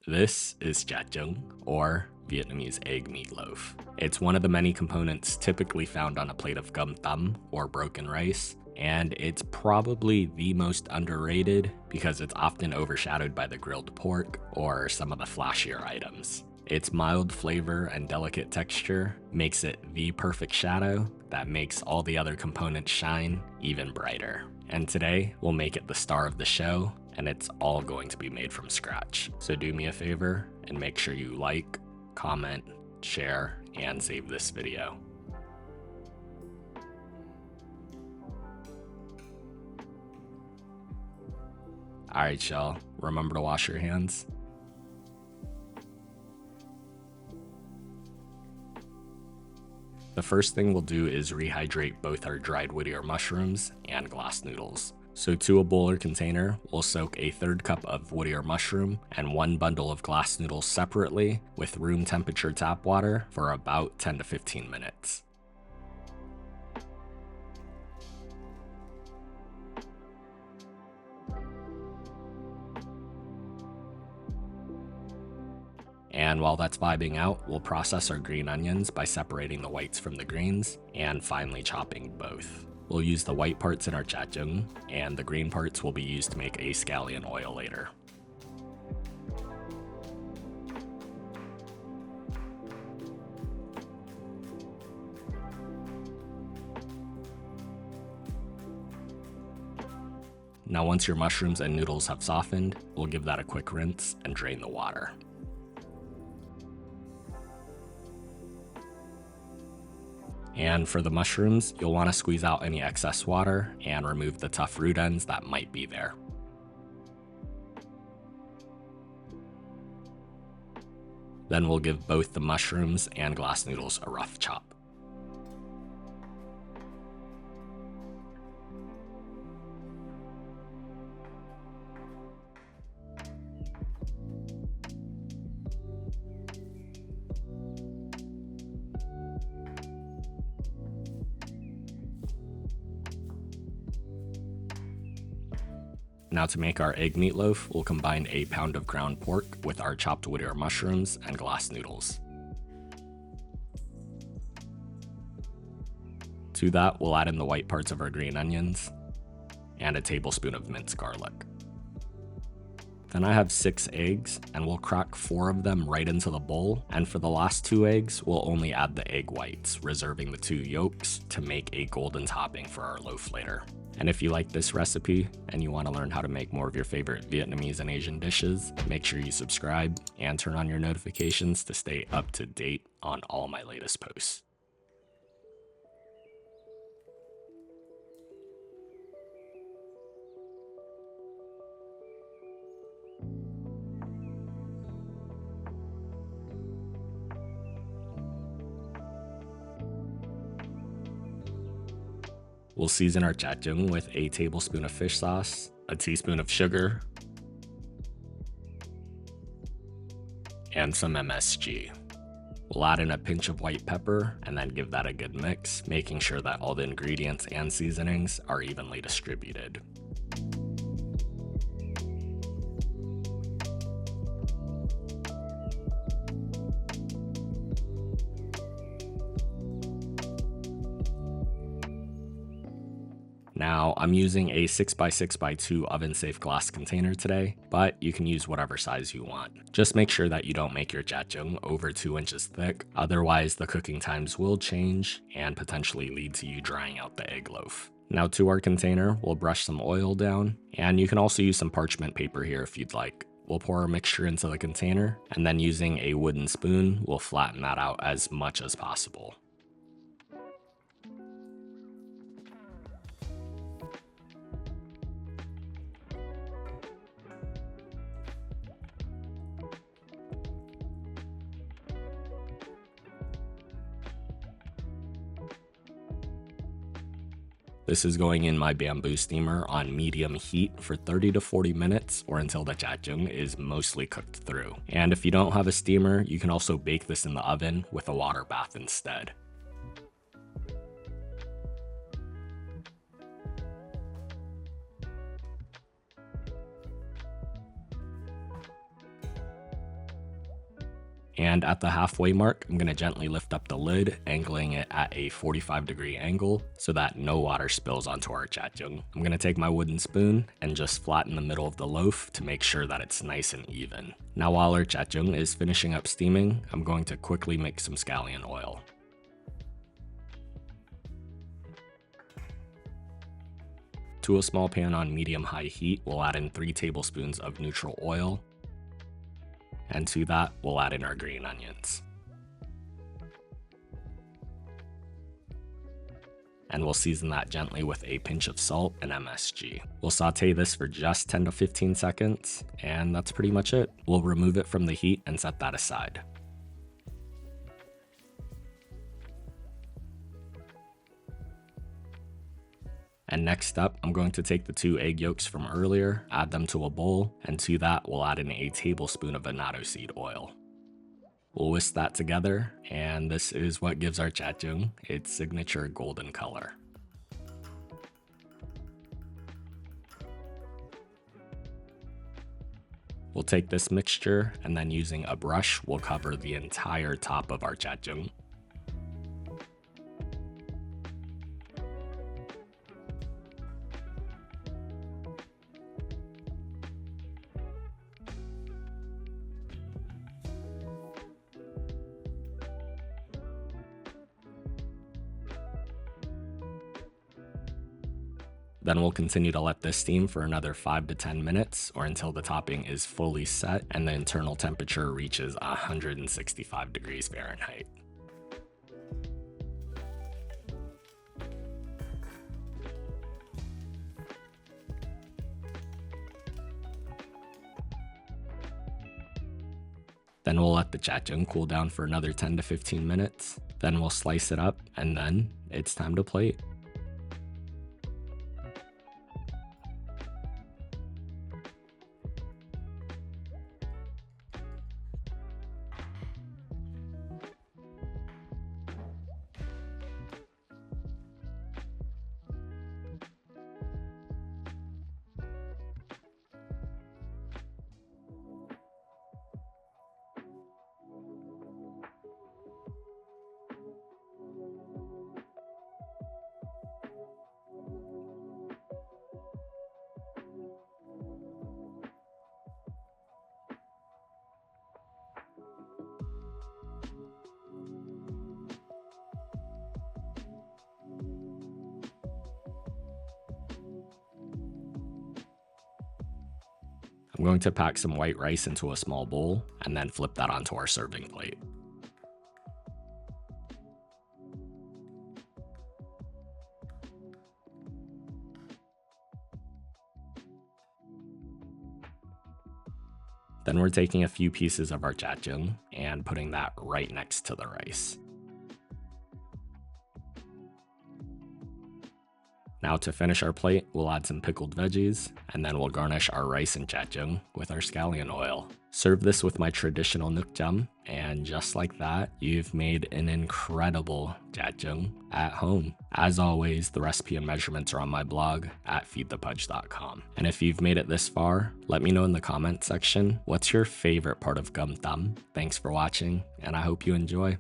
This is Cha Trung, or Vietnamese egg meatloaf. It's one of the many components typically found on a plate of gum thum or broken rice, and it's probably the most underrated because it's often overshadowed by the grilled pork or some of the flashier items. Its mild flavor and delicate texture makes it the perfect shadow that makes all the other components shine even brighter. And today, we'll make it the star of the show, and it's all going to be made from scratch. So do me a favor and make sure you like, comment, share, and save this video. Alright y'all, remember to wash your hands. The first thing we'll do is rehydrate both our dried Whittier mushrooms and glass noodles. So to a bowl or container, we'll soak a third cup of Whittier mushroom and 1 bundle of glass noodles separately with room temperature tap water for about 10 to 15 minutes. And while that's vibing out, we'll process our green onions by separating the whites from the greens and finely chopping both. We'll use the white parts in our Cha Trung, and the green parts will be used to make a scallion oil later. Now once your mushrooms and noodles have softened, we'll give that a quick rinse and drain the water. And for the mushrooms, you'll want to squeeze out any excess water and remove the tough root ends that might be there. Then we'll give both the mushrooms and glass noodles a rough chop. Now to make our egg meatloaf, we'll combine a pound of ground pork with our chopped Whittier mushrooms and glass noodles. To that, we'll add in the white parts of our green onions and a tablespoon of minced garlic. Then I have 6 eggs, and we'll crack 4 of them right into the bowl, and for the last 2 eggs, we'll only add the egg whites, reserving the 2 yolks to make a golden topping for our loaf later. And if you like this recipe and you want to learn how to make more of your favorite Vietnamese and Asian dishes, make sure you subscribe and turn on your notifications to stay up to date on all my latest posts. We'll season our Cha Trung with a tablespoon of fish sauce, a teaspoon of sugar, and some MSG. We'll add in a pinch of white pepper and then give that a good mix, making sure that all the ingredients and seasonings are evenly distributed. Now, I'm using a 6x6x2 oven-safe glass container today, but you can use whatever size you want. Just make sure that you don't make your Cha Trung over 2 inches thick, otherwise the cooking times will change and potentially lead to you drying out the egg loaf. Now to our container, we'll brush some oil down, and you can also use some parchment paper here if you'd like. We'll pour our mixture into the container, and then using a wooden spoon, we'll flatten that out as much as possible. This is going in my bamboo steamer on medium heat for 30 to 40 minutes or until the Cha Trung is mostly cooked through. And if you don't have a steamer, you can also bake this in the oven with a water bath instead. And at the halfway mark, I'm going to gently lift up the lid, angling it at a 45-degree angle so that no water spills onto our cha trung. I'm going to take my wooden spoon and just flatten the middle of the loaf to make sure that it's nice and even. Now while our cha trung is finishing up steaming, I'm going to quickly mix some scallion oil. To a small pan on medium-high heat, we'll add in 3 tablespoons of neutral oil. And to that, we'll add in our green onions. And we'll season that gently with a pinch of salt and MSG. We'll saute this for just 10 to 15 seconds, and that's pretty much it. We'll remove it from the heat and set that aside. And next up, I'm going to take the 2 egg yolks from earlier, add them to a bowl, and to that, we'll add in a tablespoon of annatto seed oil. We'll whisk that together, and this is what gives our cha trung its signature golden color. We'll take this mixture, and then using a brush, we'll cover the entire top of our cha trung. Then we'll continue to let this steam for another 5 to 10 minutes or until the topping is fully set and the internal temperature reaches 165 degrees Fahrenheit. Then we'll let the cha trung cool down for another 10 to 15 minutes. Then we'll slice it up and then it's time to plate. I'm going to pack some white rice into a small bowl and then flip that onto our serving plate. Then we're taking a few pieces of our cha trung and putting that right next to the rice. Now to finish our plate, we'll add some pickled veggies, and then we'll garnish our rice and cha trung with our scallion oil. Serve this with my traditional nuok jam, and just like that, you've made an incredible cha trung at home. As always, the recipe and measurements are on my blog at feedthepudge.com. And if you've made it this far, let me know in the comment section, what's your favorite part of gum tam? Thanks for watching, and I hope you enjoy.